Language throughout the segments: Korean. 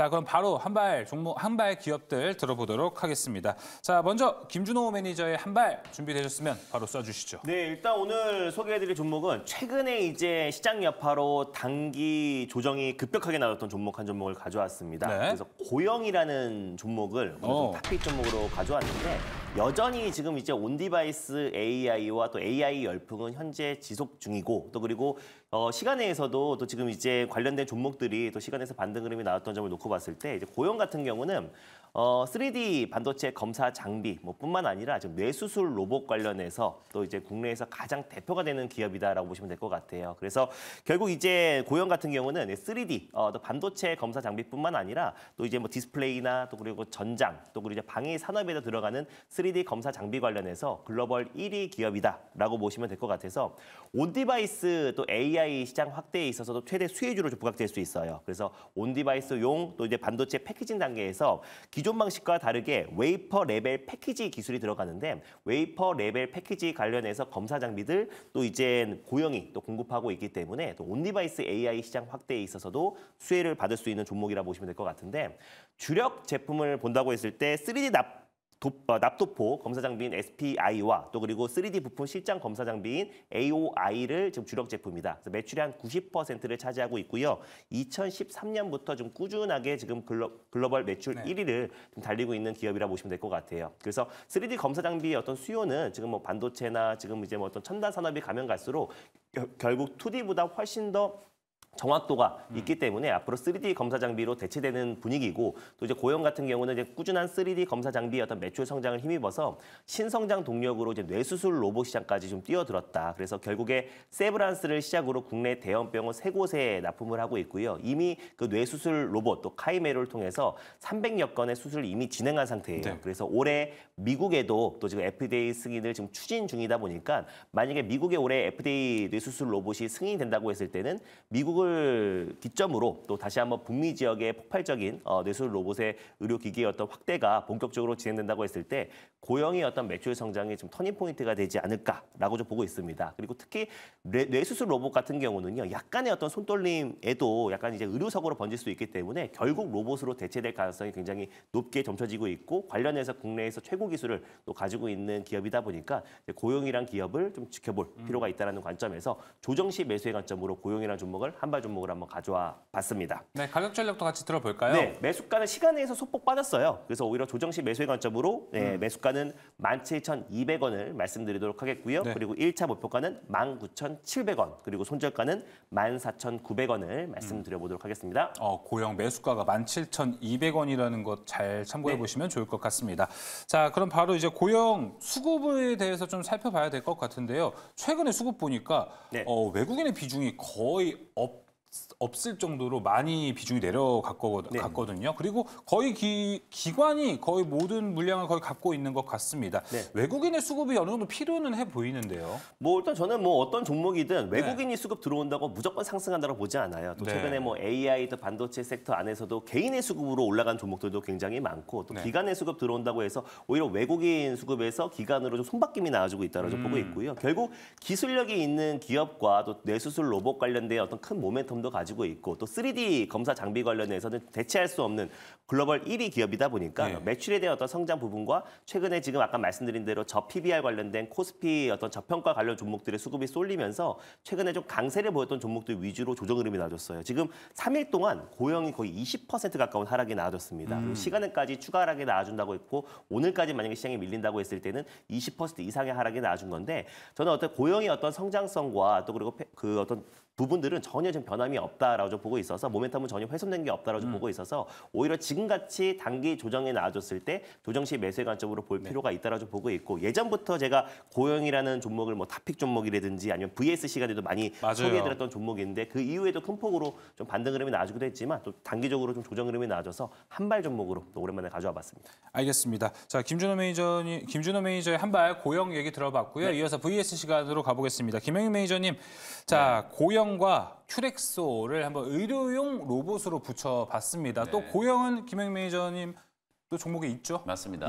자, 그럼 바로 한발 종목, 한발 기업들 들어보도록 하겠습니다. 자, 먼저 김준호 매니저의 한발 준비되셨으면 바로 쏴주시죠. 네, 일단 오늘 소개해드릴 종목은 최근에 이제 시장 여파로 단기 조정이 급격하게 나왔던 종목 한 종목을 가져왔습니다. 네. 그래서 고영이라는 종목을 오늘 좀 탑픽 종목으로 가져왔는데 여전히 지금 이제 온디바이스 AI와 또 AI 열풍은 현재 지속 중이고 또 그리고 시간에서도 또 지금 이제 관련된 종목들이 또 시간에서 반등 흐름이 나왔던 점을 놓고 봤을 때 이제 고영 같은 경우는 3D 반도체 검사 장비 뿐만 아니라 지금 뇌수술 로봇 관련해서 또 이제 국내에서 가장 대표가 되는 기업이다라고 보시면 될 것 같아요. 그래서 결국 이제 고영 같은 경우는 3D 또 반도체 검사 장비뿐만 아니라 또 이제 뭐 디스플레이나 또 그리고 전장 또 그리고 이제 방위 산업에도 들어가는 3D 검사 장비 관련해서 글로벌 1위 기업이다라고 보시면 될 것 같아서 온디바이스 또 AI 시장 확대에 있어서도 최대 수혜주로 부각될 수 있어요. 그래서 온디바이스용 또 이제 반도체 패키징 단계에서 기존 방식과 다르게 웨이퍼 레벨 패키지 기술이 들어가는데 웨이퍼 레벨 패키지 관련해서 검사 장비들 또 이제 고영이 또 공급하고 있기 때문에 또 온디바이스 AI 시장 확대에 있어서도 수혜를 받을 수 있는 종목이라 보시면 될 것 같은데 주력 제품을 본다고 했을 때 3D 납도포 검사 장비인 SPI와 또 그리고 3D 부품 실장 검사 장비인 AOI를 지금 주력 제품이다. 그래서 매출의 한 90%를 차지하고 있고요. 2013년부터 좀 꾸준하게 지금 글로벌 매출 1위를 좀 달리고 있는 기업이라 보시면 될 것 같아요. 그래서 3D 검사 장비의 어떤 수요는 지금 뭐 반도체나 지금 이제 뭐 어떤 첨단 산업이 가면 갈수록 결국 2D보다 훨씬 더 정확도가 있기 때문에 앞으로 3D 검사 장비로 대체되는 분위기고 또 이제 고영 같은 경우는 이제 꾸준한 3D 검사 장비의 어떤 매출 성장을 힘입어서 신성장 동력으로 이제 뇌수술 로봇 시장까지 좀 뛰어들었다. 그래서 결국에 세브란스를 시작으로 국내 대형 병원 3곳에 납품을 하고 있고요. 이미 그 뇌수술 로봇 또 카이메로를 통해서 300여 건의 수술을 이미 진행한 상태예요. 네. 그래서 올해 미국에도 또 지금 FDA 승인을 지금 추진 중이다 보니까 만약에 미국에 올해 FDA 뇌수술 로봇이 승인된다고 했을 때는 미국을 기점으로 또 다시 한번 북미 지역의 폭발적인 뇌수술 로봇의 의료기기의 어떤 확대가 본격적으로 진행된다고 했을 때 고영의 어떤 매출 성장이 좀 터닝 포인트가 되지 않을까라고 좀 보고 있습니다. 그리고 특히 뇌수술 로봇 같은 경우는요, 약간의 어떤 손떨림에도 약간 이제 의료석으로 번질 수 있기 때문에 결국 로봇으로 대체될 가능성이 굉장히 높게 점쳐지고 있고 관련해서 국내에서 최고 기술을 또 가지고 있는 기업이다 보니까 고영이란 기업을 좀 지켜볼 필요가 있다는 관점에서 조정시 매수의 관점으로 고영이라는 종목을 한발 종목을 한번 가져와 봤습니다. 네, 가격 전략도 같이 들어볼까요? 네, 매수가는 시간에서 소폭 빠졌어요. 그래서 오히려 조정시 매수의 관점으로 매수가는 17,200원을 말씀드리도록 하겠고요. 네. 그리고 1차 목표가는 19,700원, 그리고 손절가는 14,900원을 말씀드려보도록 하겠습니다. 고영 매수가가 17,200원이라는 것 잘 참고해 보시면 좋을 것 같습니다. 자, 그럼 바로 이제 고영 수급에 대해서 좀 살펴봐야 될 것 같은데요. 최근에 수급 보니까 외국인의 비중이 거의 없을 정도로 많이 비중이 내려갔거든요. 그리고 거의 기관이 거의 모든 물량을 거의 갖고 있는 것 같습니다. 외국인의 수급이 어느 정도 필요는 해 보이는데요. 뭐 일단 저는 뭐 어떤 종목이든 외국인이 수급 들어온다고 무조건 상승한다고 보지 않아요. 또 최근에 뭐 AI 또 반도체 섹터 안에서도 개인의 수급으로 올라간 종목들도 굉장히 많고 또 기관의 수급 들어온다고 해서 오히려 외국인 수급에서 기관으로 좀 손바뀜이 나와주고 있다고 좀 보고 있고요. 결국 기술력이 있는 기업과 또 뇌수술 로봇 관련된 어떤 큰 모멘텀도 가지고 있고 또 3D 검사 장비 관련해서는 대체할 수 없는 글로벌 1위 기업이다 보니까 매출에 대한 어떤 성장 부분과 최근에 지금 아까 말씀드린 대로 PBR 관련된 코스피 어떤 저평가 관련 종목들의 수급이 쏠리면서 최근에 좀 강세를 보였던 종목들 위주로 조정 흐름이 나와줬어요. 지금 3일 동안 고영이 거의 20% 가까운 하락이 나와줬습니다. 그리고 시간은까지 추가 하락이 나와준다고 했고 오늘까지 만약에 시장이 밀린다고 했을 때는 20% 이상의 하락이 나와준 건데 저는 어떤 고영의 어떤 성장성과 또 그리고 그 어떤 부분들은 전혀 좀 변함이 없다라고 좀 보고 있어서 모멘텀은 전혀 훼손된 게 없다라고 좀 보고 있어서 오히려 지금같이 단기 조정에 나와줬을 때 조정시 매수의 관점으로 볼 필요가 있다라고 좀 보고 있고 예전부터 제가 고영이라는 종목을 뭐 탑픽 종목이라든지 아니면 VS 시간에도 많이 소개해드렸던 종목인데 그 이후에도 큰 폭으로 좀 반등 흐름이 나와주기도 했지만 또 단기적으로 좀 조정 흐름이 나와줘서 한발 종목으로 또 오랜만에 가져와 봤습니다. 알겠습니다. 자, 김준호 매니저의 한발 고영 얘기 들어봤고요. 이어서 VS 시간으로 가보겠습니다. 김영희 매니저님, 자 고영과 큐렉소를 한번 의료용 로봇으로 붙여봤습니다. 또 고영은 김영희 매니저님 또 종목에 있죠? 맞습니다.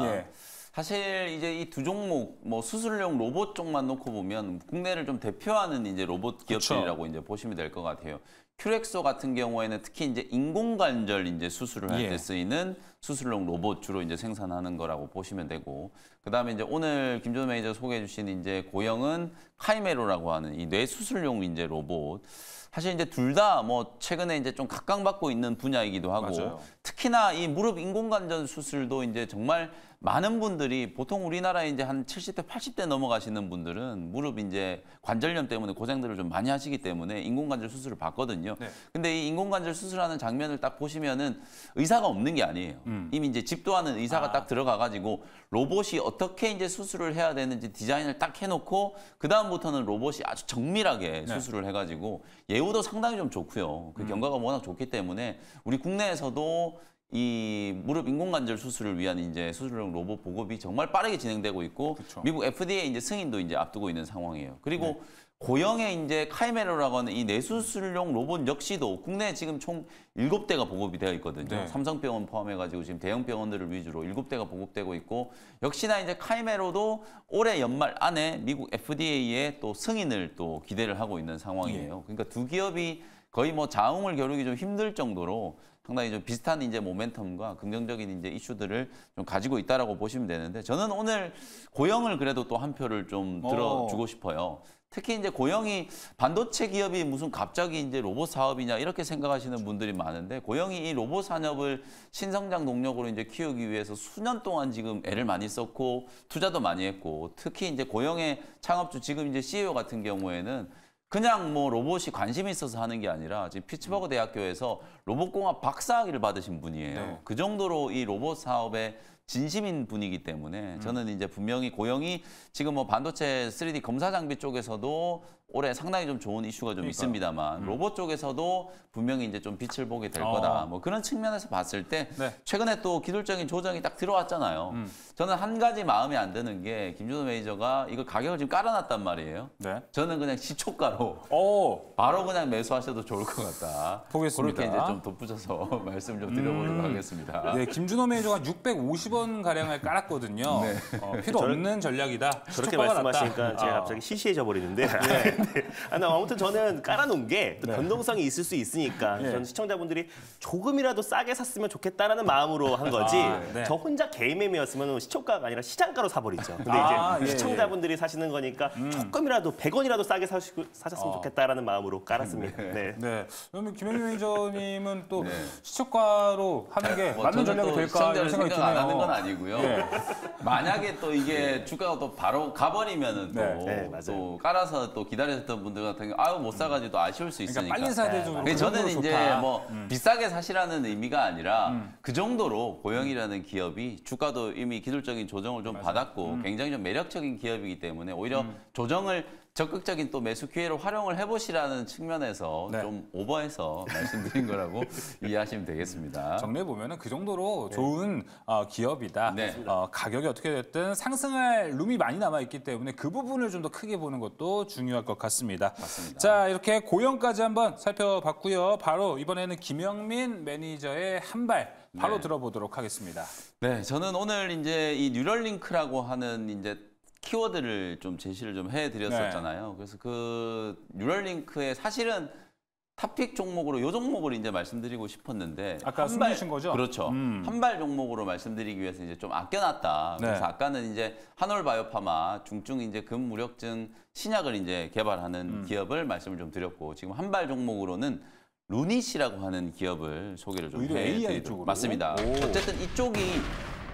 사실 이제 이 두 종목 뭐 수술용 로봇 쪽만 놓고 보면 국내를 좀 대표하는 이제 로봇 기업들이라고 이제 보시면 될 것 같아요. 큐렉소 같은 경우에는 특히 이제 인공관절 이제 수술을 할 때 쓰이는 수술용 로봇 주로 이제 생산하는 거라고 보시면 되고, 그다음에 이제 오늘 김준호 매니저 소개해 주신 이제 고영은 카이메로라고 하는 이 뇌 수술용 이제 로봇. 사실 이제 둘 다 뭐 최근에 이제 좀 각광받고 있는 분야이기도 하고, 맞아요. 특히나 이 무릎 인공관절 수술도 이제 정말 많은 분들이 보통 우리나라에 이제 한 70대, 80대 넘어가시는 분들은 무릎 이제 관절염 때문에 고생들을 좀 많이 하시기 때문에 인공관절 수술을 받거든요. 네. 근데 이 인공관절 수술하는 장면을 딱 보시면은 의사가 없는 게 아니에요. 이미 이제 집도하는 의사가 딱 들어가가지고 로봇이 어떻게 이제 수술을 해야 되는지 디자인을 딱 해놓고 그 다음부터는 로봇이 아주 정밀하게 수술을 해가지고 예후도 상당히 좀 좋고요. 그 경과가 워낙 좋기 때문에 우리 국내에서도 이 무릎 인공관절 수술을 위한 이제 수술용 로봇 보급이 정말 빠르게 진행되고 있고, 그쵸. 미국 FDA 이제 승인도 이제 앞두고 있는 상황이에요. 그리고 고영의 이제 카이메로라고 하는 이 뇌수술용 로봇 역시도 국내에 지금 총 7대가 보급이 되어 있거든요. 네. 삼성병원 포함해가지고 지금 대형 병원들을 위주로 7대가 보급되고 있고, 역시나 이제 카이메로도 올해 연말 안에 미국 FDA에 또 승인을 또 기대를 하고 있는 상황이에요. 그러니까 두 기업이 거의 뭐 자웅을 겨루기 좀 힘들 정도로 상당히 좀 비슷한 이제 모멘텀과 긍정적인 이제 이슈들을 좀 가지고 있다라고 보시면 되는데, 저는 오늘 고영을 그래도 또 한 표를 좀 들어주고 싶어요. 특히 이제 고영이 반도체 기업이 무슨 갑자기 이제 로봇 사업이냐 이렇게 생각하시는 분들이 많은데, 고영이 이 로봇 산업을 신성장 동력으로 이제 키우기 위해서 수년 동안 지금 애를 많이 썼고 투자도 많이 했고, 특히 이제 고영의 창업주 지금 이제 CEO 같은 경우에는 그냥 뭐 로봇이 관심이 있어서 하는 게 아니라 지금 피츠버그 대학교에서 로봇공학 박사학위를 받으신 분이에요. 네. 그 정도로 이 로봇 사업에 진심인 분이기 때문에 저는 이제 분명히 고영이 지금 뭐 반도체 3D 검사 장비 쪽에서도 올해 상당히 좀 좋은 이슈가 좀 있습니다만 로봇 쪽에서도 분명히 이제 좀 빛을 보게 될 거다. 뭐 그런 측면에서 봤을 때 네. 최근에 또 기술적인 조정이 딱 들어왔잖아요. 저는 한 가지 마음에 안 드는 게 김준호 매니저가 이거 가격을 지금 깔아놨단 말이에요. 네. 저는 그냥 시초가로 오, 바로 그냥 매수하셔도 좋을 것 같다. 보겠습니다. 그렇게 이제 좀 덧붙여서 말씀 좀 드려보도록 하겠습니다. 네, 김준호 매니저가 650원 가량을 깔았거든요. 필요 없는 전략이다. 저렇게 시초가가 말씀하시니까 낫다. 제가 갑자기 시시해져 버리는데. 네. 아무튼 저는 깔아놓은 게 또 변동성이 있을 수 있으니까 저는 시청자분들이 조금이라도 싸게 샀으면 좋겠다라는 마음으로 한 거지. 네. 저 혼자 개인 매매였으면 시초가가 아니라 시장가로 사버리죠. 근데 이제 예, 시청자분들이 사시는 거니까 조금이라도 100원이라도 싸게 사셨으면 좋겠다라는 마음으로 깔았습니다. 네. 네. 그러면 김현민 매니저님은 또 시초가로 하는 게 뭐 맞는 저는 전략이 또 될까 시청자를 이런 생각이 생각 안 드네요. 하는 건 아니고요. 만약에 또 이게 주가가 또 바로 가버리면은 또, 네, 맞아요. 또 깔아서 또 기다리셨던 분들 같은 경우 아유 못 사가지고 또 아쉬울 수 있으니까. 그러니까 빨리 사야 되죠. 근데 저는 이제 좋다. 뭐 비싸게 사시라는 의미가 아니라 그 정도로 고영이라는 기업이 주가도 이미 기술적인 조정을 좀 받았고 굉장히 좀 매력적인 기업이기 때문에 오히려 조정을 적극적인 또 매수 기회로 활용을 해보시라는 측면에서 네. 좀 오버해서 말씀드린 거라고 이해하시면 되겠습니다. 정리해 보면은 그 정도로 좋은 기업이다. 네. 가격이 어떻게 됐든 상승할 룸이 많이 남아 있기 때문에 그 부분을 좀 더 크게 보는 것도 중요할 것 같습니다. 맞습니다. 자, 이렇게 고영까지 한번 살펴봤고요. 바로 이번에는 김영민 매니저의 한 발 바로 들어보도록 하겠습니다. 네, 저는 오늘 이제 이 뉴럴링크라고 하는 이제 키워드를 좀 제시를 좀 해드렸었잖아요. 그래서 그 뉴럴링크의 사실은 탑픽 종목으로 이 종목을 이제 말씀드리고 싶었는데 아까 숨기신 거죠? 그렇죠. 한발 종목으로 말씀드리기 위해서 이제 좀 아껴놨다. 네. 그래서 아까는 이제 한올바이오파마 중증 이제 근무력증 신약을 이제 개발하는 기업을 말씀을 좀 드렸고 지금 한발 종목으로는 루닛이라고 하는 기업을 소개를 좀 오히려 AI 해드리도록 쪽으로? 맞습니다. 오. 어쨌든 이쪽이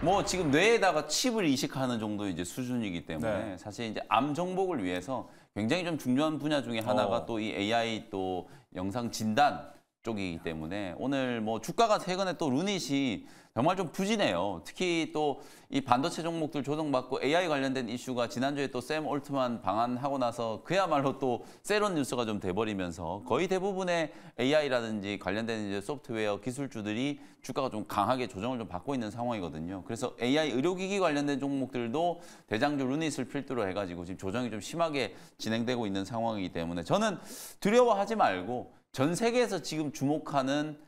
뭐 지금 뇌에다가 칩을 이식하는 정도 이제 수준이기 때문에 네. 사실 이제 암 정복을 위해서 굉장히 좀 중요한 분야 중에 하나가 또 이 AI 또 영상 진단 쪽이기 때문에 오늘 뭐 주가가 최근에 또 루닛이 정말 좀 부진해요. 특히 또 이 반도체 종목들 조정받고 AI 관련된 이슈가 지난주에 또 샘 올트만 방한하고 나서 그야말로 또 세론 뉴스가 좀 돼버리면서 거의 대부분의 AI라든지 관련된 이제 소프트웨어 기술주들이 주가가 좀 강하게 조정을 좀 받고 있는 상황이거든요. 그래서 AI 의료기기 관련된 종목들도 대장주 루닛을 필두로 해가지고 지금 조정이 좀 심하게 진행되고 있는 상황이기 때문에 저는 두려워하지 말고 전 세계에서 지금 주목하는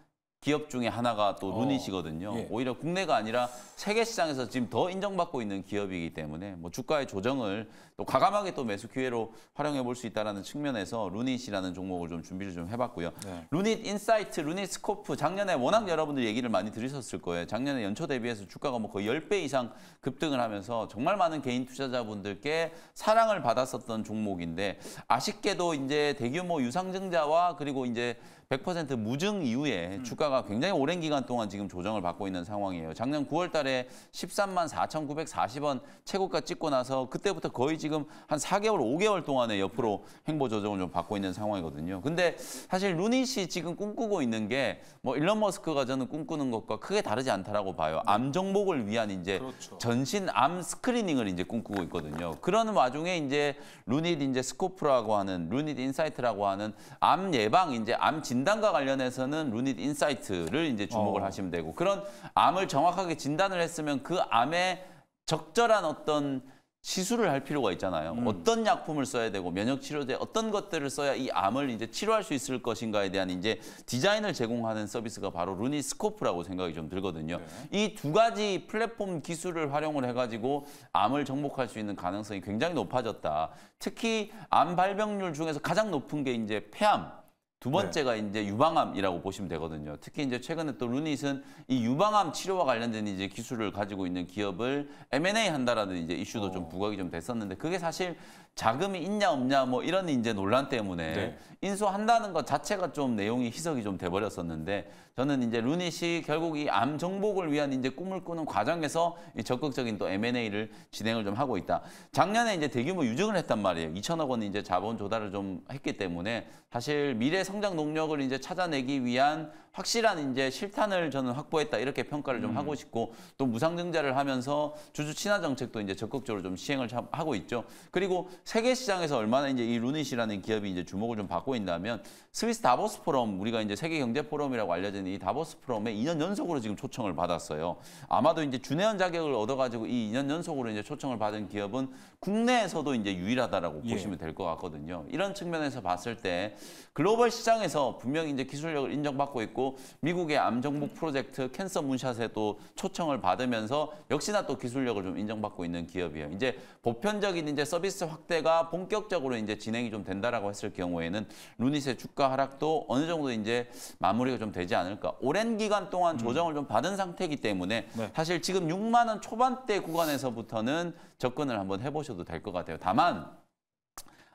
기업 중에 하나가 또 루닛이거든요. 예. 오히려 국내가 아니라 세계 시장에서 지금 더 인정받고 있는 기업이기 때문에 뭐 주가의 조정을 또 과감하게 또 매수 기회로 활용해 볼 수 있다는 측면에서 루닛이라는 종목을 좀 준비를 좀 해봤고요. 네. 루닛 인사이트, 루닛 스코프 작년에 워낙 여러분들 얘기를 많이 들으셨을 거예요. 작년에 연초 대비해서 주가가 뭐 거의 10배 이상 급등을 하면서 정말 많은 개인 투자자분들께 사랑을 받았었던 종목인데 아쉽게도 이제 대규모 유상증자와 그리고 이제 100% 무증 이후에 주가가 굉장히 오랜 기간 동안 지금 조정을 받고 있는 상황이에요. 작년 9월 달에 13만 4,940원 최고가 찍고 나서 그때부터 거의 지금 한 4개월, 5개월 동안에 옆으로 행보 조정을 좀 받고 있는 상황이거든요. 근데 사실 루닛이 지금 꿈꾸고 있는 게 뭐 일론 머스크가 저는 꿈꾸는 것과 크게 다르지 않다라고 봐요. 암 정복을 위한 이제 그렇죠. 전신 암 스크리닝을 이제 꿈꾸고 있거든요. 그런 와중에 이제 루닛 이제 스코프라고 하는 루닛 인사이트라고 하는 암 예방 이제 암 진단과 관련해서는 루닛 인사이트를 이제 주목을 하시면 되고 그런 암을 정확하게 진단을 했으면 그 암에 적절한 어떤 시술을 할 필요가 있잖아요. 어떤 약품을 써야 되고 면역 치료제 어떤 것들을 써야 이 암을 이제 치료할 수 있을 것인가에 대한 이제 디자인을 제공하는 서비스가 바로 루닛 스코프라고 생각이 좀 들거든요. 네. 이 두 가지 플랫폼 기술을 활용을 해가지고 암을 정복할 수 있는 가능성이 굉장히 높아졌다. 특히 암 발병률 중에서 가장 높은 게 이제 폐암. 두 번째가 이제 유방암이라고 보시면 되거든요. 특히 이제 최근에 또 루닛은 이 유방암 치료와 관련된 이제 기술을 가지고 있는 기업을 M&A 한다라는 이제 이슈도 좀 부각이 좀 됐었는데 그게 사실 자금이 있냐 없냐 뭐 이런 이제 논란 때문에 네. 인수한다는 것 자체가 좀 내용이 희석이 좀 돼버렸었는데 저는 이제 루닛이 결국 이 암 정복을 위한 이제 꿈을 꾸는 과정에서 이 적극적인 또 M&A를 진행을 좀 하고 있다. 작년에 이제 대규모 유증을 했단 말이에요. 2천억 원 이제 자본 조달을 좀 했기 때문에 사실 미래 성장 동력을 이제 찾아내기 위한 확실한 이제 실탄을 저는 확보했다 이렇게 평가를 좀 하고 싶고 또 무상증자를 하면서 주주 친화 정책도 이제 적극적으로 좀 시행을 하고 있죠. 그리고 세계 시장에서 얼마나 이제 이 루닛이라는 기업이 이제 주목을 좀 받고 있다면 스위스 다보스 포럼 우리가 이제 세계 경제 포럼이라고 알려진 이 다보스 포럼에 2년 연속으로 지금 초청을 받았어요. 아마도 이제 준회원 자격을 얻어가지고 이 2년 연속으로 이제 초청을 받은 기업은 국내에서도 이제 유일하다라고 보시면 될 것 같거든요. 이런 측면에서 봤을 때 글로벌 시장에서 분명히 이제 기술력을 인정받고 있고 미국의 암 정복 프로젝트 캔서 문샷에 또 초청을 받으면서 역시나 또 기술력을 좀 인정받고 있는 기업이에요. 이제 보편적인 이제 서비스 확대가 본격적으로 이제 진행이 좀 된다라고 했을 경우에는 루닛의 주가 하락도 어느 정도 이제 마무리가 좀 되지 않을까. 오랜 기간 동안 조정을 좀 받은 상태이기 때문에 네. 사실 지금 6만 원 초반대 구간에서부터는 접근을 한번 해보셔도 될 것 같아요. 다만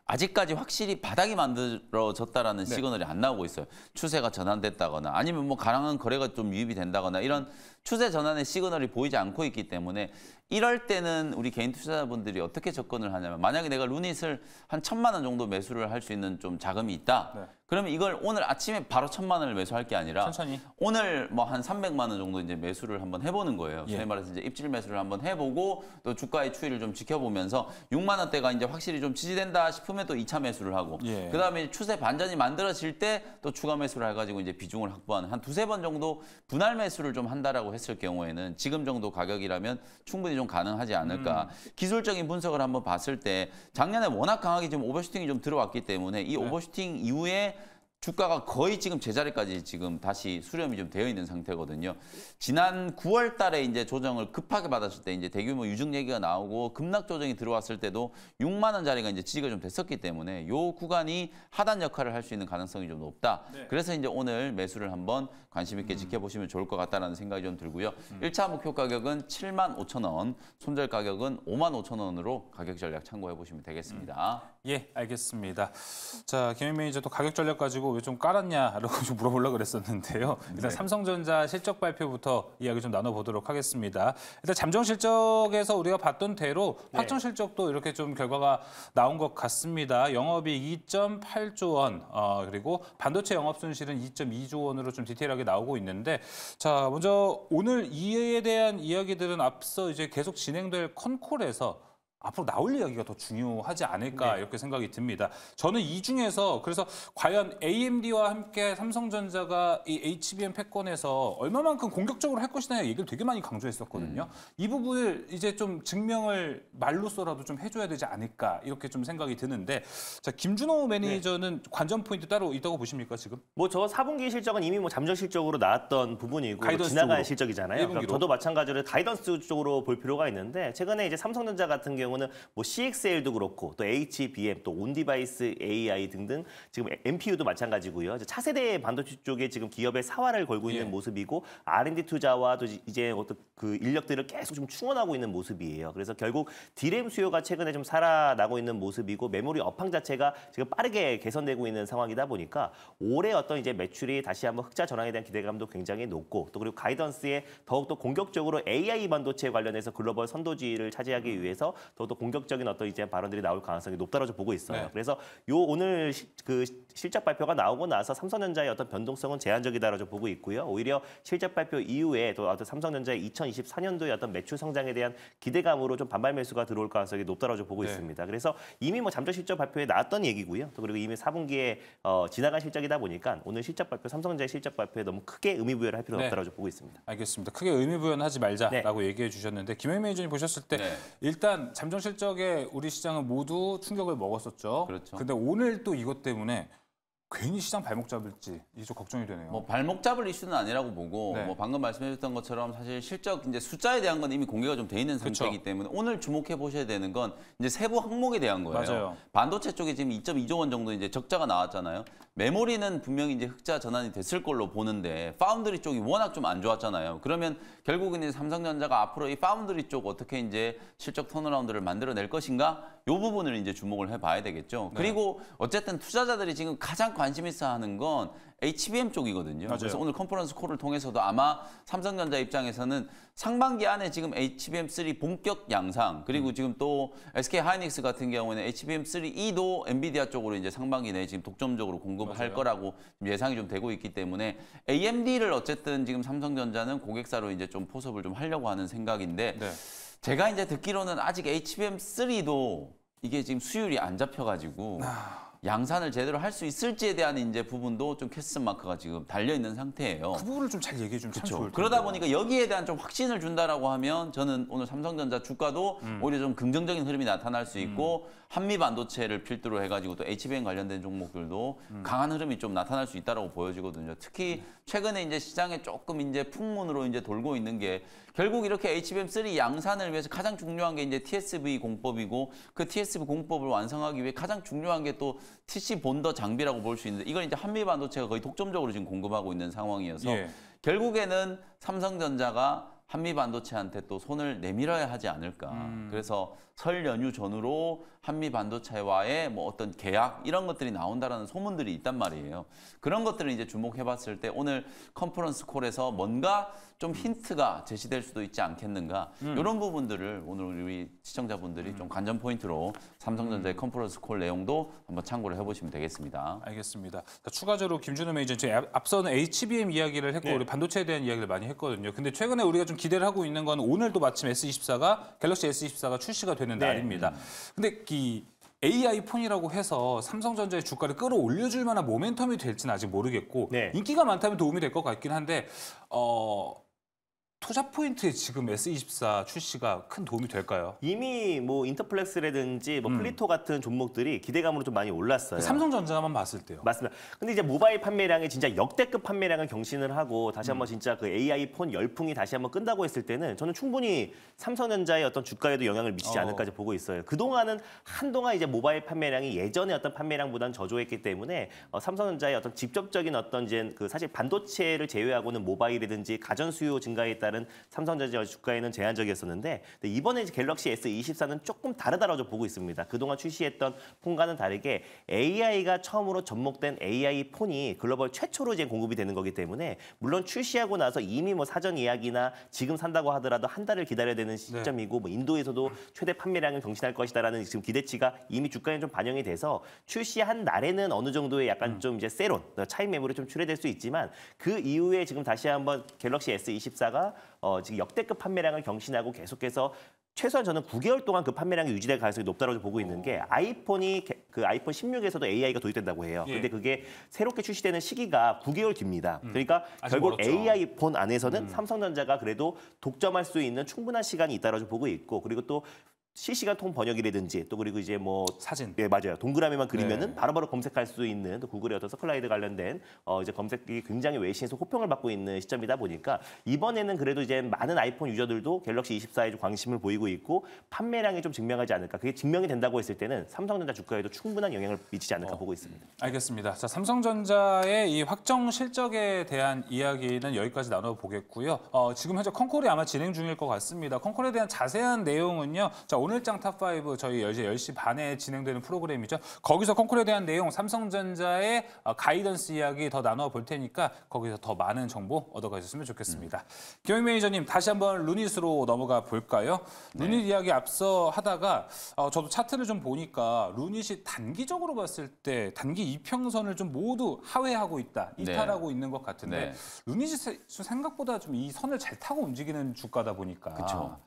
아직까지 확실히 바닥이 만들어졌다라는 시그널이 안 나오고 있어요. 추세가 전환됐다거나 아니면 뭐 가능한 거래가 좀 유입이 된다거나 이런 추세 전환의 시그널이 보이지 않고 있기 때문에 이럴 때는 우리 개인 투자자분들이 어떻게 접근을 하냐면 만약에 내가 루닛을 한 1,000만 원 정도 매수를 할 수 있는 좀 자금이 있다. 네. 그러면 이걸 오늘 아침에 바로 1,000만 원을 매수할 게 아니라 천천히. 오늘 뭐 한 300만 원 정도 이제 매수를 한번 해보는 거예요. 예. 소위 말해서 이제 입질 매수를 한번 해보고 또 주가의 추이를 좀 지켜보면서 6만 원대가 이제 확실히 좀 지지된다 싶으면 또 2차 매수를 하고 예. 그다음에 추세 반전이 만들어질 때 또 추가 매수를 해가지고 이제 비중을 확보하는 한 두세 번 정도 분할 매수를 좀 한다라고 했을 경우에는 지금 정도 가격이라면 충분히 좀 가능하지 않을까. 기술적인 분석을 한번 봤을 때 작년에 워낙 강하게 지금 오버슈팅이 좀 들어왔기 때문에 이 오버슈팅 이후에 주가가 거의 지금 제자리까지 지금 다시 수렴이 좀 되어 있는 상태거든요. 지난 9월 달에 이제 조정을 급하게 받았을 때 이제 대규모 유증 얘기가 나오고 급락 조정이 들어왔을 때도 6만 원짜리가 이제 지지가 좀 됐었기 때문에 요 구간이 하단 역할을 할 수 있는 가능성이 좀 높다. 네. 그래서 이제 오늘 매수를 한번 관심 있게 지켜보시면 좋을 것 같다라는 생각이 좀 들고요. 1차 목표 가격은 7만 5천 원, 손절 가격은 5만 5천 원으로 가격 전략 참고해 보시면 되겠습니다. 예, 알겠습니다. 자, 김현 매니저도 가격 전략 가지고 왜 좀 깔았냐라고 좀 물어보려고 그랬었는데요. 일단 삼성전자 실적 발표부터 이야기 좀 나눠보도록 하겠습니다. 일단 잠정 실적에서 우리가 봤던 대로 확정 실적도 이렇게 좀 결과가 나온 것 같습니다. 영업이익 2.8조 원, 그리고 반도체 영업 손실은 2.2조 원으로 좀 디테일하게 나오고 있는데, 자, 먼저 오늘 이에 대한 이야기들은 앞서 이제 계속 진행될 컨콜에서 앞으로 나올 이야기가 더 중요하지 않을까 이렇게 생각이 듭니다. 저는 이 중에서 그래서 과연 AMD와 함께 삼성전자가 이 HBM 패권에서 얼마만큼 공격적으로 할 것이냐 얘기를 되게 많이 강조했었거든요. 이 부분을 이제 좀 증명을 말로써라도 좀 해줘야 되지 않을까 이렇게 좀 생각이 드는데 자 김준호 매니저는 관전 포인트 따로 있다고 보십니까 지금? 뭐 저 4분기 실적은 이미 뭐 잠정 실적으로 나왔던 부분이고 가이던스 지나간 쪽으로. 실적이잖아요. 1분기로. 그러니까 저도 마찬가지로 가이던스 쪽으로 볼 필요가 있는데 최근에 이제 삼성전자 같은 경우는 뭐 CXL도 그렇고 또 HBM 또 온디바이스 AI 등등 지금 MPU도 마찬가지고요. 차세대 반도체 쪽에 지금 기업의 사활을 걸고 있는 모습이고 R&D 투자와 또 이제 어떤 그 인력들을 계속 좀 충원하고 있는 모습이에요. 그래서 결국 D램 수요가 최근에 좀 살아나고 있는 모습이고 메모리 업황 자체가 지금 빠르게 개선되고 있는 상황이다 보니까 올해 어떤 이제 매출이 다시 한번 흑자 전환에 대한 기대감도 굉장히 높고 또 그리고 가이던스에 더욱더 공격적으로 AI 반도체 관련해서 글로벌 선도지를 차지하기 위해서 더욱더 공격적인 어떤 이제 발언들이 나올 가능성이 높다고 보고 있어요. 네. 그래서 요 오늘 그 실적 발표가 나오고 나서 삼성전자의 어떤 변동성은 제한적이다라고 보고 있고요. 오히려 실적 발표 이후에 또 어떤 삼성전자의 2024년도의 어떤 매출 성장에 대한 기대감으로 좀 반발 매수가 들어올 가능성이 높다고 보고 있습니다. 그래서 이미 뭐 잠정 실적 발표에 나왔던 얘기고요. 또 그리고 이미 4분기에 지나간 실적이다 보니까 오늘 실적 발표 삼성전자의 실적 발표에 너무 크게 의미 부여를 할 필요는 없다고 보고 있습니다. 알겠습니다. 크게 의미 부여하지 말자라고 얘기해 주셨는데 김영민 매니저님 보셨을 때 일단 잠정 실적에 우리 시장은 모두 충격을 먹었었죠. 그렇죠. 근데 오늘 또 이것 때문에 괜히 시장 발목 잡을지 이게 좀 걱정이 되네요. 뭐 발목 잡을 이슈는 아니라고 보고 네. 뭐 방금 말씀해주셨던 것처럼 사실 실적 이제 숫자에 대한 건 이미 공개가 좀 돼 있는 상태이기 때문에 오늘 주목해 보셔야 되는 건 이제 세부 항목에 대한 거예요. 맞아요. 반도체 쪽에 지금 2.2조 원 정도 이제 적자가 나왔잖아요. 메모리는 분명히 이제 흑자 전환이 됐을 걸로 보는데 파운드리 쪽이 워낙 좀 안 좋았잖아요. 그러면 결국은 이제 삼성전자가 앞으로 이 파운드리 쪽 어떻게 이제 실적 턴어라운드를 만들어낼 것인가? 이 부분을 이제 주목을 해봐야 되겠죠. 그리고 어쨌든 투자자들이 지금 가장 관심 있어 하는 건 HBM 쪽이거든요. 맞아요. 그래서 오늘 컨퍼런스 콜을 통해서도 아마 삼성전자 입장에서는 상반기 안에 지금 HBM3 본격 양상 그리고 지금 또 SK 하이닉스 같은 경우에는 HBM3E도 엔비디아 쪽으로 이제 상반기 내에 지금 독점적으로 공급할 거라고 예상이 좀 되고 있기 때문에 AMD를 어쨌든 지금 삼성전자는 고객사로 이제 좀 포섭을 좀 하려고 하는 생각인데 제가 이제 듣기로는 아직 HBM3도 이게 지금 수율이 안 잡혀가지고 양산을 제대로 할 수 있을지에 대한 이제 부분도 좀 퀘스천 마크가 지금 달려 있는 상태예요. 그 부분을 좀 잘 얘기해 주면 참 좋을 텐데. 그러다 보니까 여기에 대한 좀 확신을 준다라고 하면 저는 오늘 삼성전자 주가도 오히려 좀 긍정적인 흐름이 나타날 수 있고 한미 반도체를 필두로 해가지고 또 HBM 관련된 종목들도 강한 흐름이 좀 나타날 수 있다라고 보여지거든요. 특히 최근에 이제 시장에 조금 이제 풍문으로 이제 돌고 있는 게 결국 이렇게 HBM3 양산을 위해서 가장 중요한 게 이제 TSV 공법이고 그 TSV 공법을 완성하기 위해 가장 중요한 게 또 TC 본더 장비라고 볼 수 있는데 이건 이제 한미 반도체가 거의 독점적으로 지금 공급하고 있는 상황이어서 결국에는 삼성전자가 한미 반도체한테 또 손을 내밀어야 하지 않을까. 그래서 설 연휴 전후로 한미 반도체와의 뭐 어떤 계약 이런 것들이 나온다라는 소문들이 있단 말이에요. 그런 것들을 이제 주목해봤을 때 오늘 컨퍼런스 콜에서 뭔가 좀 힌트가 제시될 수도 있지 않겠는가. 이런 부분들을 오늘 우리 시청자분들이 좀 관전 포인트로 삼성전자의 컨퍼런스 콜 내용도 한번 참고를 해보시면 되겠습니다. 알겠습니다. 추가적으로 김준호 매니저 저희 앞서는 HBM 이야기를 했고 우리 반도체에 대한 이야기를 많이 했거든요. 근데 최근에 우리가 좀 기대를 하고 있는 건 오늘도 마침 S24가 갤럭시 S24가 출시가 되는 날입니다. 근데 이 AI 폰이라고 해서 삼성전자의 주가를 끌어올려줄 만한 모멘텀이 될지는 아직 모르겠고 인기가 많다면 도움이 될 것 같긴 한데 투자 포인트에 지금 S24 출시가 큰 도움이 될까요? 이미 뭐 인터플렉스라든지 뭐 플리토 같은 종목들이 기대감으로 좀 많이 올랐어요. 삼성전자만 봤을 때요. 맞습니다. 근데 이제 모바일 판매량이 진짜 역대급 판매량을 경신을 하고 다시 한번 진짜 그 AI 폰 열풍이 다시 한번 끈다고 했을 때는 저는 충분히 삼성전자의 어떤 주가에도 영향을 미치지 않을까 보고 있어요. 그동안은 한동안 이제 모바일 판매량이 예전의 어떤 판매량보다는 저조했기 때문에 삼성전자의 어떤 직접적인 어떤 이제 그 사실 반도체를 제외하고는 모바일이든지 가전 수요 증가에 따른 삼성전자 주가에는 제한적이었었는데 이번에 이제 갤럭시 S24는 조금 다르다고 보고 있습니다. 그동안 출시했던 폰과는 다르게 AI가 처음으로 접목된 AI 폰이 글로벌 최초로 이제 공급이 되는 거기 때문에 물론 출시하고 나서 이미 뭐 사전 예약이나 지금 산다고 하더라도 한 달을 기다려야 되는 시점이고 뭐 인도에서도 최대 판매량을 경신할 것이다라는 지금 기대치가 이미 주가에 좀 반영이 돼서 출시한 날에는 어느 정도의 약간 좀 이제 세론 차익 매물이 좀 출회될 수 있지만 그 이후에 지금 다시 한번 갤럭시 S24가 지금 역대급 판매량을 경신하고 계속해서 최소한 저는 9개월 동안 그 판매량이 유지될 가능성이 높다고 보고 있는 게 아이폰이 그 아이폰 16에서도 AI가 도입된다고 해요. 예. 근데 그게 새롭게 출시되는 시기가 9개월 뒤입니다. 그러니까 아직 결국 멀었죠. AI 폰 안에서는 삼성전자가 그래도 독점할 수 있는 충분한 시간이 있다고 보고 있고 그리고 또 실시간 통 번역이라든지 또 그리고 이제 뭐 사진. 네 맞아요. 동그라미만 그리면은 네. 바로바로 검색할 수 있는 또 구글의 어떤 서클라이드 관련된 이제 검색이 굉장히 외신에서 호평을 받고 있는 시점이다 보니까 이번에는 그래도 이제 많은 아이폰 유저들도 갤럭시 24에 좀 관심을 보이고 있고 판매량이 좀 증명하지 않을까. 그게 증명이 된다고 했을 때는 삼성전자 주가에도 충분한 영향을 미치지 않을까 보고 있습니다. 알겠습니다. 자, 삼성전자의 이 확정 실적에 대한 이야기는 여기까지 나눠보겠고요. 지금 현재 컨콜이 아마 진행 중일 것 같습니다. 컨콜에 대한 자세한 내용은요. 자, 오늘장 탑5 저희 이제 10시 반에 진행되는 프로그램이죠. 거기서 컨콜에 대한 내용, 삼성전자의 가이던스 이야기 더 나눠볼 테니까 거기서 더 많은 정보 얻어가셨으면 좋겠습니다. 김영 매니저님, 다시 한번 루닛으로 넘어가 볼까요? 루닛 이야기 앞서 하다가 저도 차트를 좀 보니까 루닛이 단기적으로 봤을 때 단기 이평선을 좀 모두 하회하고 있다, 이탈하고 있는 것 같은데 루닛이 생각보다 좀 이 선을 잘 타고 움직이는 주가다 보니까 그쵸.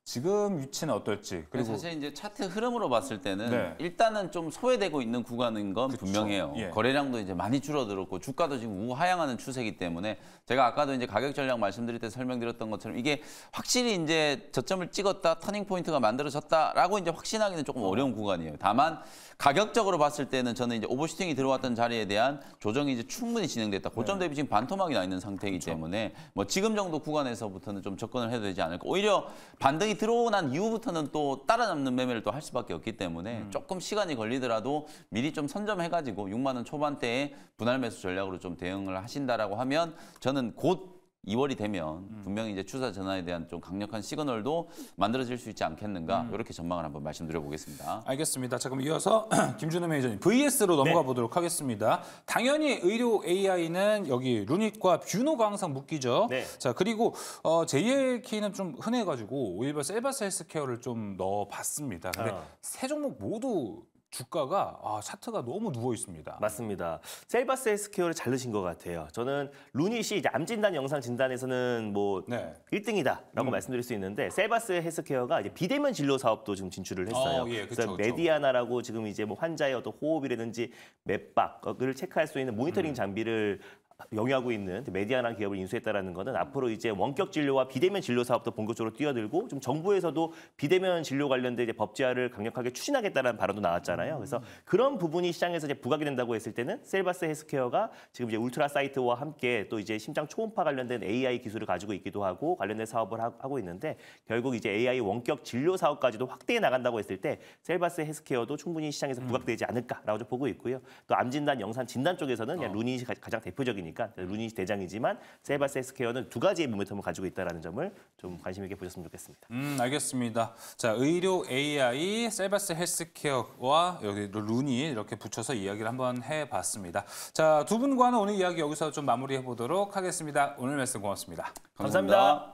지금 위치는 어떨지 그리고 사실 이제 차트 흐름으로 봤을 때는 네. 일단은 좀 소외되고 있는 구간인 건 그쵸. 분명해요. 예. 거래량도 이제 많이 줄어들었고 주가도 지금 우하향하는 추세이기 때문에 제가 아까도 이제 가격 전략 말씀드릴 때 설명드렸던 것처럼 이게 확실히 이제 저점을 찍었다, 터닝 포인트가 만들어졌다라고 이제 확신하기는 조금 어려운 구간이에요. 다만 가격적으로 봤을 때는 저는 이제 오버슈팅이 들어왔던 자리에 대한 조정이 이제 충분히 진행됐다. 고점 대비 지금 반토막이 나 있는 상태이기 때문에 뭐 지금 정도 구간에서부터는 좀 접근을 해도 되지 않을까. 오히려 반등이 들어오고 난 이후부터는 또 따라잡는 매매를 또 할 수밖에 없기 때문에 조금 시간이 걸리더라도 미리 좀 선점해가지고 6만 원 초반대에 분할 매수 전략으로 좀 대응을 하신다라고 하면 저는 곧 2월이 되면 분명히 이제 추세 전환에 대한 좀 강력한 시그널도 만들어질 수 있지 않겠는가 이렇게 전망을 한번 말씀드려 보겠습니다. 알겠습니다. 자, 그럼 이어서 김준호 매니저님 VS로 넘어가 보도록 하겠습니다. 당연히 의료 AI는 여기 루닛과 뷰노가 항상 묶이죠. 네. 자, 그리고 JLK는 좀 흔해가지고 오히려 셀바스 헬스케어를 좀 넣어봤습니다. 근데 세 종목 모두 주가가 차트가 너무 누워 있습니다. 맞습니다. 셀바스 헬스케어를 잘 넣으신 것 같아요. 저는 루닛이 이제 암 진단 영상 진단에서는 뭐 네. 1등이다라고 말씀드릴 수 있는데 셀바스 헬스케어가 이제 비대면 진료 사업도 지금 진출을 했어요. 예, 그쵸, 그래서 그쵸. 메디아나라고 지금 이제 뭐 환자의 어떤 호흡이라든지 맥박을 체크할 수 있는 모니터링 장비를 영위하고 있는 메디아나 기업을 인수했다라는 것은 앞으로 이제 원격 진료와 비대면 진료 사업도 본격적으로 뛰어들고 좀 정부에서도 비대면 진료 관련된 이제 법제화를 강력하게 추진하겠다는 발언도 나왔잖아요. 그래서 그런 부분이 시장에서 이제 부각이 된다고 했을 때는 셀바스 헬스케어가 지금 이제 울트라 사이트와 함께 또 이제 심장 초음파 관련된 AI 기술을 가지고 있기도 하고 관련된 사업을 하고 있는데 결국 이제 AI 원격 진료 사업까지도 확대해 나간다고 했을 때 셀바스 헬스케어도 충분히 시장에서 부각되지 않을까라고 좀 보고 있고요. 또 암 진단 영상 진단 쪽에서는 그냥 루닛이 가장 대표적이니까 루닛이 대장이지만 셀바스 헬스케어는 두 가지의 모멘텀을 가지고 있다는 점을 좀 관심 있게 보셨으면 좋겠습니다. 알겠습니다. 자, 의료 AI, 셀바스 헬스케어와 여기 루닛 이렇게 붙여서 이야기를 한번 해봤습니다. 자, 두 분과는 오늘 이야기 여기서 좀 마무리해 보도록 하겠습니다. 오늘 말씀 고맙습니다. 감사합니다.